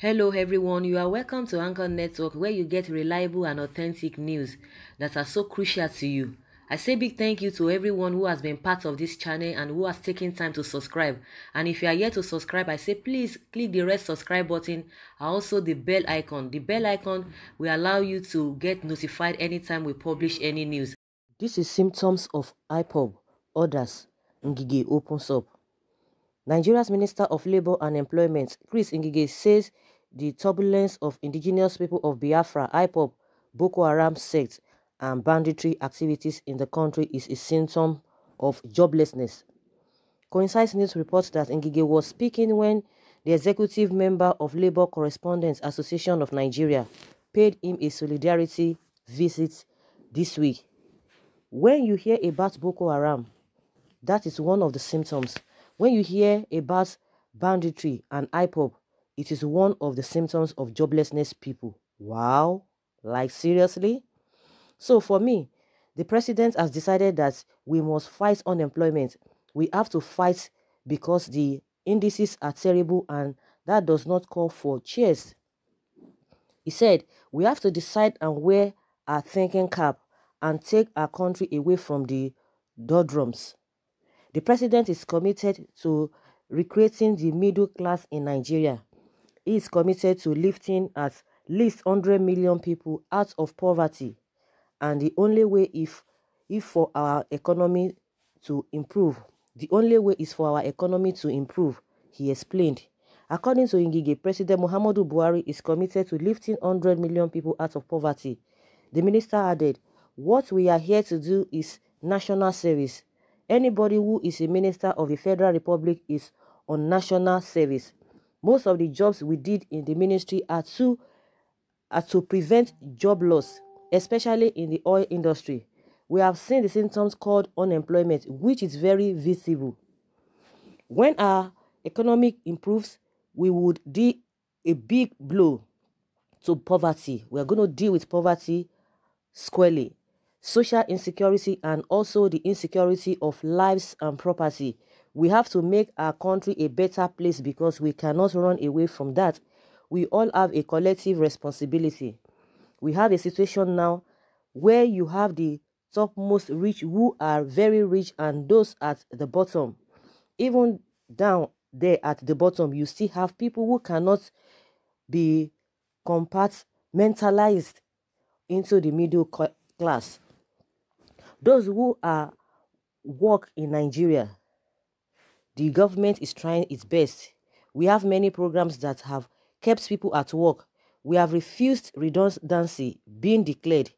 Hello everyone, you are welcome to Anchor Network where you get reliable and authentic news that are so crucial to you. I say big thank you to everyone who has been part of this channel and who has taken time to subscribe. And if you are yet to subscribe, I say please click the red subscribe button and also the bell icon. The bell icon will allow you to get notified anytime we publish any news. This is symptoms of IPOB. Others, Ngige opens up. Nigeria's Minister of Labour and Employment, Ngige, says the turbulence of indigenous people of Biafra, IPOB, Boko Haram sect, and banditry activities in the country is a symptom of joblessness. Coincides News reports that Ngige was speaking when the executive member of Labour Correspondents Association of Nigeria paid him a solidarity visit this week. When you hear about Boko Haram, that is one of the symptoms. When you hear about banditry and IPOB, it is one of the symptoms of joblessness people. Wow, like seriously? So for me, the president has decided that we must fight unemployment. We have to fight because the indices are terrible and that does not call for cheers. He said, we have to decide and wear our thinking cap and take our country away from the doldrums. The president is committed to recreating the middle class in Nigeria. He is committed to lifting at least 100 million people out of poverty. And the only way if for our economy to improve, he explained. According to Ngige, President Muhammadu Buhari is committed to lifting 100 million people out of poverty. The minister added, what we are here to do is national service. Anybody who is a minister of the Federal Republic is on national service. Most of the jobs we did in the ministry are to prevent job loss, especially in the oil industry. We have seen the symptoms called unemployment, which is very visible. When our economy improves, we would deal a big blow to poverty. We are going to deal with poverty squarely. Social insecurity and also the insecurity of lives and property. We have to make our country a better place because we cannot run away from that. We all have a collective responsibility. We have a situation now where you have the topmost rich who are very rich and those at the bottom. Even down there at the bottom, you still have people who cannot be compartmentalized into the middle class. Those who are work in Nigeria, the government is trying its best. We have many programs that have kept people at work. We have refused redundancy being declared.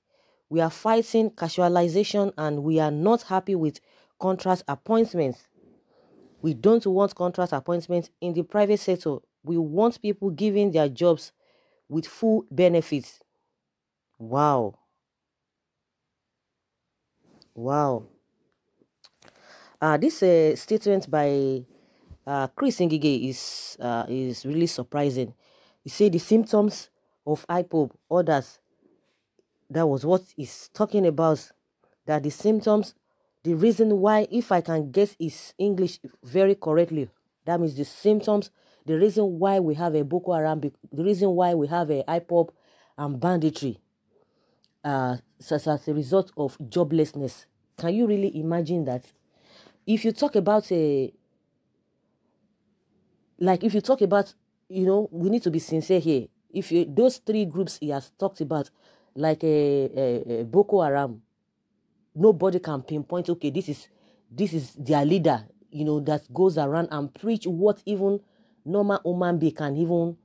We are fighting casualization and we are not happy with contract appointments. We don't want contract appointments in the private sector. We want people giving their jobs with full benefits. Wow. Wow. This statement by Ngige is really surprising. He said the symptoms of IPOB, others, that was what he's talking about. That the symptoms, the reason why, if I can get his English very correctly, that means the symptoms, the reason why we have a Boko Haram, the reason why we have a IPOB and banditry, as a result of joblessness. Can you really imagine that? If you talk about we need to be sincere here. If those three groups he has talked about, like Boko Haram, nobody can pinpoint, okay, this is their leader, that goes around and preach what even normal human being can even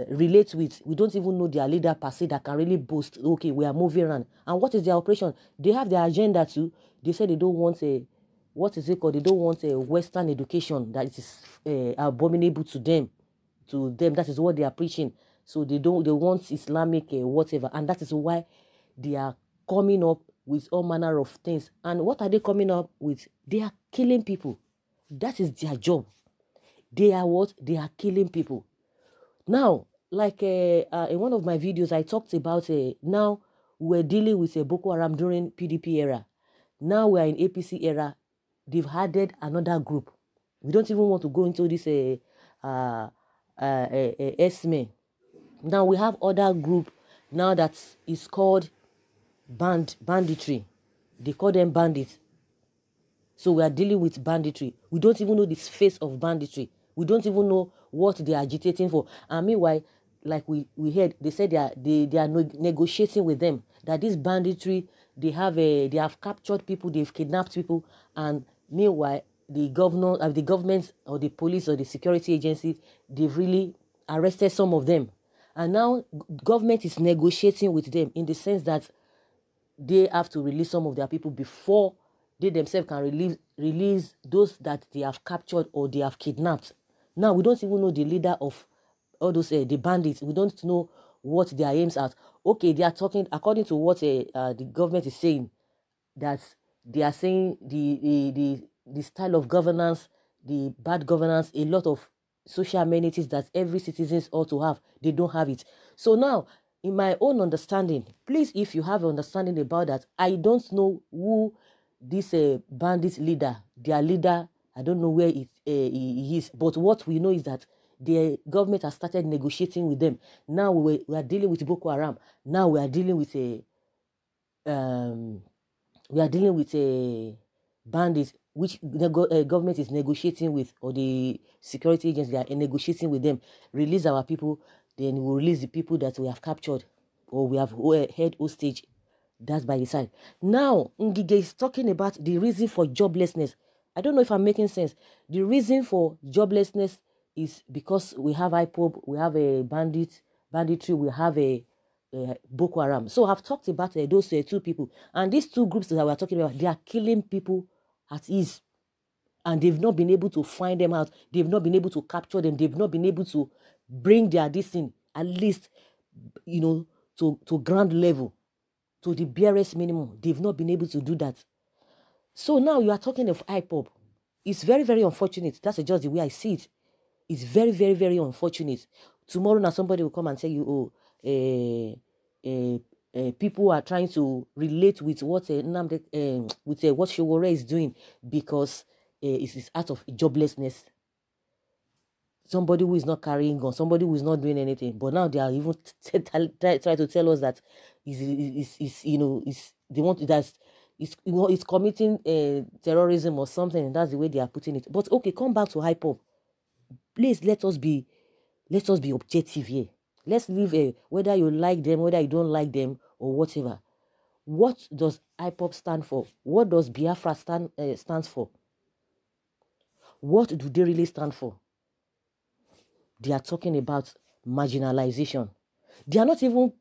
relate with. We don't even know their leader per se that can really boast, okay, we are moving around. And what is their operation? They have their agenda too. They say they don't want they don't want a Western education that is abominable to them. That is what they are preaching. So they want Islamic whatever. And that is why they are coming up with all manner of things. And what are they coming up with? They are killing people. That is their job. They are what? They are killing people. Now, like in one of my videos, I talked about now we're dealing with a Boko Haram during PDP era. Now we're in APC era. They've added another group. We don't even want to go into this Esme. Now we have other group now that is called banditry. They call them bandits. So we are dealing with banditry. We don't even know the face of banditry. We don't even know what they are agitating for. And meanwhile, like we heard, they said they are negotiating with them. That this banditry, they have captured people, they've kidnapped people, and meanwhile, the government or the police or the security agency, they've really arrested some of them. And now government is negotiating with them in the sense that they have to release some of their people before they themselves can release those that they have captured or they have kidnapped. Now, we don't even know the leader of all those, the bandits. We don't know what their aims are. Okay, they are talking, according to what the government is saying, that they are saying the style of governance, the bad governance, a lot of social amenities that every citizen ought to have, they don't have it. So now, in my own understanding, please, if you have an understanding about that, I don't know who this bandit leader, their leader, I don't know where he is, but what we know is that the government has started negotiating with them. Now we are dealing with Boko Haram. Now we are dealing with bandits, which the government is negotiating with, or the security agencies, they are negotiating with them. Release our people, then we'll release the people that we have captured or we have held hostage. That's by the side. Now, Ngige is talking about the reason for joblessness. I don't know if I'm making sense. The reason for joblessness is because we have IPOB, we have a banditry, we have a Boko Haram. So I've talked about those two people. And these two groups that we're talking about, they are killing people at ease. And they've not been able to find them out. They've not been able to capture them. They've not been able to bring their destiny, at least, to ground level, to the barest minimum. They've not been able to do that. So now you are talking of IPOB. It's very, very unfortunate. That's just the way I see it. It's very, very, very unfortunate. Tomorrow now somebody will come and tell you, people are trying to relate with what what Showore is doing because it is out of joblessness. Somebody who is not carrying guns, somebody who is not doing anything. But now they are even try to tell us that it's committing terrorism or something, and that's the way they are putting it. But okay, come back to IPOB. Please let us be objective here. Let's leave whether you like them, whether you don't like them, or whatever. What does IPOB stand for? What does Biafra stands for? What do they really stand for? They are talking about marginalization. They are not even,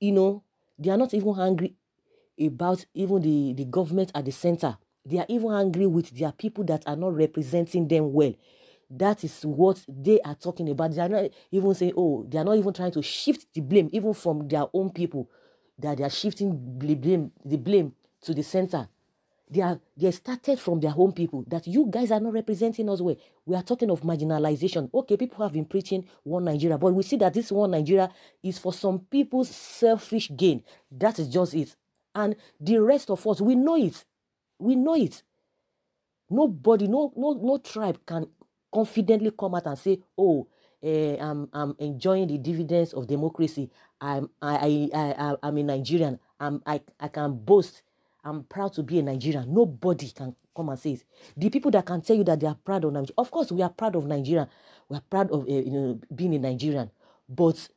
they are not even angry about even the government at the center. They are even angry with their people that are not representing them well. That is what they are talking about. They are not even saying, they are not even trying to shift the blame, even from their own people, that they are shifting the blame to the center. They started from their home people, that you guys are not representing us well. We are talking of marginalization. Okay, people have been preaching one Nigeria, but we see that this one Nigeria is for some people's selfish gain. That is just it. And the rest of us, we know it. We know it. Nobody, no tribe can confidently come out and say, I'm enjoying the dividends of democracy. I'm a Nigerian. I can boast. I'm proud to be a Nigerian. Nobody can come and say it. The people that can tell you that they are proud of Nigeria, of course, we are proud of Nigeria. We are proud of being a Nigerian, but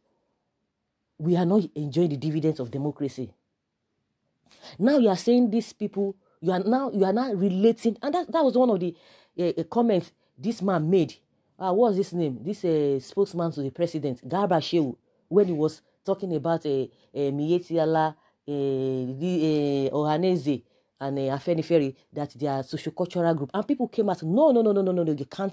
we are not enjoying the dividends of democracy. Now you are saying these people, you are now relating, and that was one of the comments this man made. What's his name? This spokesman to the president, Garba Shehu, when he was talking about Mietiala, Ohaneze, and Afenifere, that they are socio-cultural group, and people came out. No,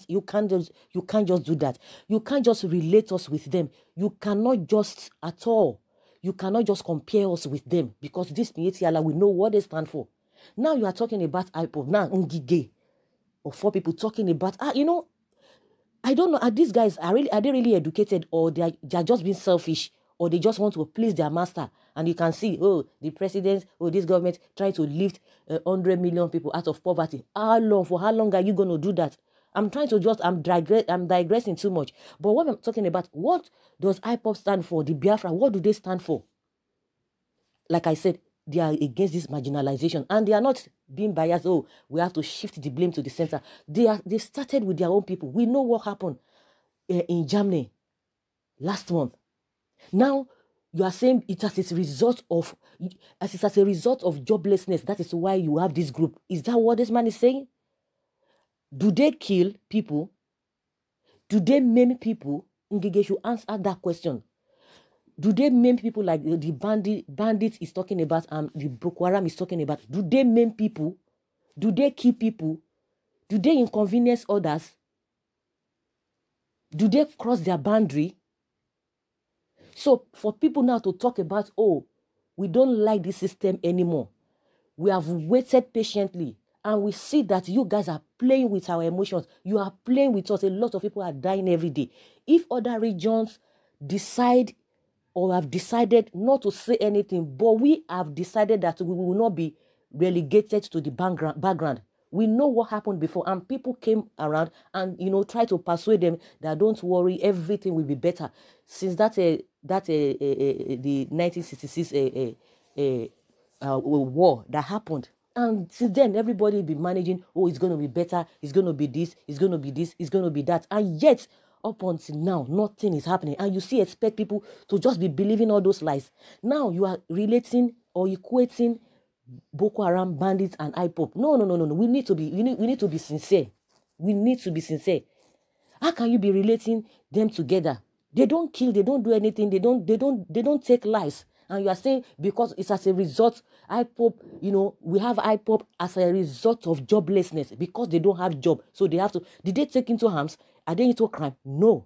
you can't just do that. You can't just relate us with them. You cannot just at all. You cannot just compare us with them, because this Mietiala, we know what they stand for. Now you are talking about IPOB. Now Ngige, or four people talking about I don't know. Are these guys are they really educated, or they are just being selfish, or they just want to please their master? And you can see, the president, this government trying to lift 100 million people out of poverty. For how long are you going to do that? I'm digressing too much. But what I'm talking about, what does IPOB stand for? The Biafra, what do they stand for? Like I said, they are against this marginalization, and they are not being biased. Oh, we have to shift the blame to the center. They started with their own people. We know what happened in Germany last month. Now you are saying it as a result of joblessness. That is why you have this group. Is that what this man is saying? Do they kill people? Do they maim people? Ngige should answer that question. Do they maim people like the bandits is talking about and the Boko Haram is talking about? Do they maim people? Do they kill people? Do they inconvenience others? Do they cross their boundary? So for people now to talk about, oh, we don't like this system anymore. We have waited patiently and we see that you guys are playing with our emotions. You are playing with us. A lot of people are dying every day. If other regions decide or have decided not to say anything, but we have decided that we will not be relegated to the background. We know what happened before, and people came around and tried to persuade them that don't worry, everything will be better. Since the 1966 war that happened, and since then everybody will be managing. Oh, it's going to be better. It's going to be this. It's going to be this. It's going to be that. And yet, up until now, nothing is happening. And you still expect people to just be believing all those lies. Now you are relating or equating Boko Haram, bandits, and IPOB. No. We need to be sincere. We need to be sincere. How can you be relating them together? They don't kill. They don't do anything. They don't take lives. And you are saying because it's as a result, IPOB, we have IPOB as a result of joblessness because they don't have job. So they have to. Did they take into arms? Are they into crime? No.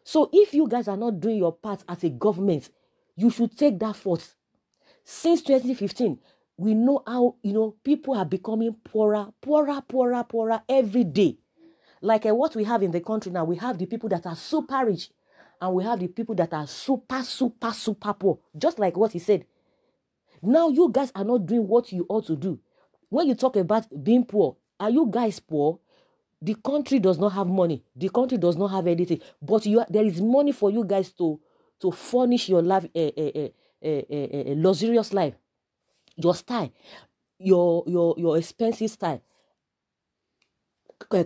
So if you guys are not doing your part as a government, you should take that forth. Since 2015, we know how, people are becoming poorer every day. Like what we have in the country now, we have the people that are super rich and we have the people that are super poor. Just like what he said. Now you guys are not doing what you ought to do. When you talk about being poor, are you guys poor? The country does not have money. The country does not have anything. But there is money for you guys to furnish your life, a luxurious life, your style, your expensive style.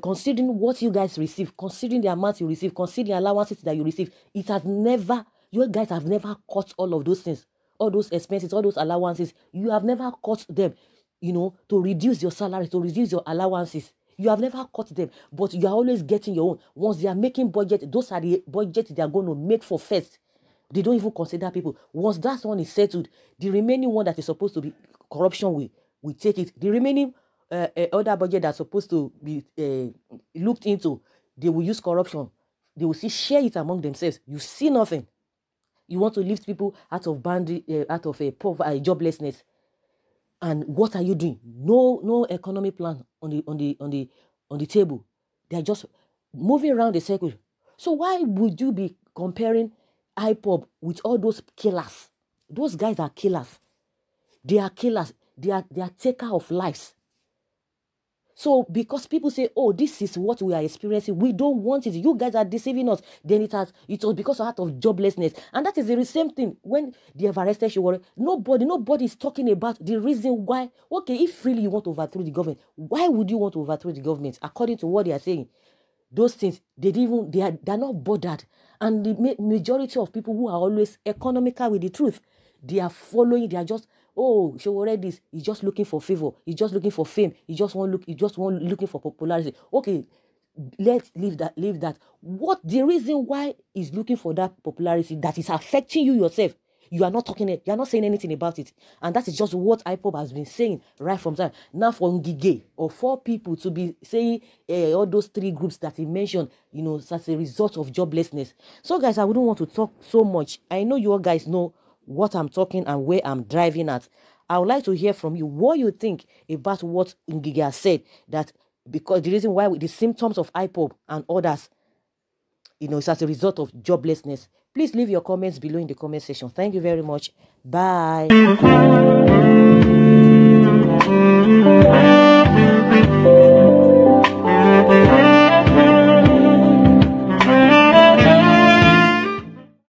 Considering what you guys receive, considering the amount you receive, considering the allowances that you receive, you guys have never cut all of those things, all those expenses, all those allowances. You have never cut them, to reduce your salary, to reduce your allowances. You have never cut them, but you are always getting your own. Once they are making budget, those are the budgets they are going to make for first. They don't even consider people. Once that one is settled, the remaining one that is supposed to be corruption, we take it. The remaining other budget that's supposed to be looked into, they will use corruption. They will share it among themselves. You see nothing. You want to lift people out of poverty, joblessness. And what are you doing? No economic plan on the table. They are just moving around the circle. So why would you be comparing IPOB with all those killers? Those guys are killers. They are killers. They are taker of lives. So because people say, oh, this is what we are experiencing, we don't want it. You guys are deceiving us. Then it was because of joblessness. And that is the same thing when they have arrested Shewore. Nobody is talking about the reason why. Okay, if really you want to overthrow the government, why would you want to overthrow the government? According to what they are saying, those things, they're not bothered. And the majority of people who are always economical with the truth, they are following, they are just, oh, Shewore this, he's just looking for favor, he's just looking for fame, he just want looking for popularity. Okay, let's leave that. What the reason why he's looking for that popularity that is affecting you yourself? You are not saying anything about it. And that is just what IPOB has been saying right from time. Now for Ngige or for people to be saying all those three groups that he mentioned, as a result of joblessness. So guys, I wouldn't want to talk so much. I know you all guys know what I'm talking and where I'm driving at. I would like to hear from you what you think about what Ngige has said, that because the reason why the symptoms of IPOB and others, it's as a result of joblessness. Please leave your comments below in the comment section. Thank you very much. Bye.